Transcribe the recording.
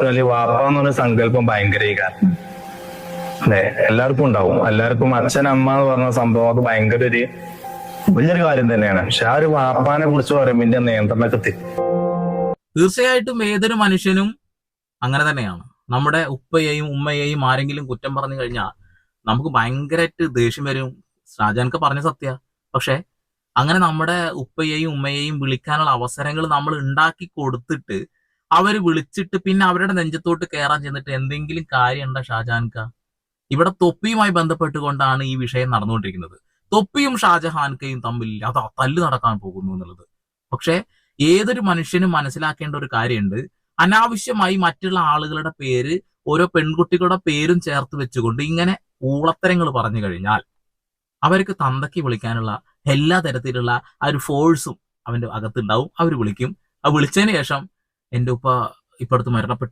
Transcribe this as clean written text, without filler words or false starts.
പറഞ്ഞാല് വാപ്പ എന്നൊരു സങ്കല്പം ഭയങ്കര അല്ലെ, എല്ലാവർക്കും ഉണ്ടാവും. എല്ലാവർക്കും അച്ഛൻ അമ്മ എന്ന് പറഞ്ഞ സംഭവം അത് ഭയങ്കര ഒരു വലിയൊരു കാര്യം തന്നെയാണ്. പക്ഷെ ആ ഒരു വാപ്പാനെ കുറിച്ച് പറയുമ്പോൾ ഇതിന്റെ നിയന്ത്രണമൊക്കെ തെറ്റും. തീർച്ചയായിട്ടും ഏതൊരു മനുഷ്യനും അങ്ങനെ തന്നെയാണ്. നമ്മുടെ ഉപ്പയെയും ഉമ്മയെയും ആരെങ്കിലും കുറ്റം പറഞ്ഞു കഴിഞ്ഞാൽ നമുക്ക് ഭയങ്കരമായിട്ട് ദേഷ്യം വരും. ഷാജാൻക്ക് പറഞ്ഞ സത്യ. പക്ഷെ അങ്ങനെ നമ്മുടെ ഉപ്പയെയും ഉമ്മയെയും വിളിക്കാനുള്ള അവസരങ്ങൾ നമ്മൾ ഉണ്ടാക്കി കൊടുത്തിട്ട് അവര് വിളിച്ചിട്ട് പിന്നെ അവരുടെ നെഞ്ചത്തോട്ട് കയറാൻ ചെന്നിട്ട് എന്തെങ്കിലും കാര്യം ഉണ്ടോ ഷാജാൻക്ക? ഇവിടെ തൊപ്പിയുമായി ബന്ധപ്പെട്ടുകൊണ്ടാണ് ഈ വിഷയം നടന്നുകൊണ്ടിരിക്കുന്നത്. തൊപ്പിയും ഷാജഹാൻക്കയും തമ്മിൽ അത് തല്ല് നടക്കാൻ പോകുന്നു എന്നുള്ളത്. പക്ഷെ ഏതൊരു മനുഷ്യനും മനസ്സിലാക്കേണ്ട ഒരു കാര്യമുണ്ട്. അനാവശ്യമായി മറ്റുള്ള ആളുകളുടെ പേര്, ഓരോ പെൺകുട്ടികളുടെ പേരും ചേർത്ത് വെച്ചുകൊണ്ട് ഇങ്ങനെ ഊളത്തരങ്ങൾ പറഞ്ഞു കഴിഞ്ഞാൽ അവർക്ക് തന്തയ്ക്ക് വിളിക്കാനുള്ള എല്ലാ തരത്തിലുള്ള ആ ഒരു ഫോഴ്സും അവന്റെ അകത്തുണ്ടാവും. അവർ വിളിക്കും. ആ വിളിച്ചതിന് ശേഷം എന്റെ ഉപ്പ ഇപ്പടുത്ത് മരണപ്പെട്ടു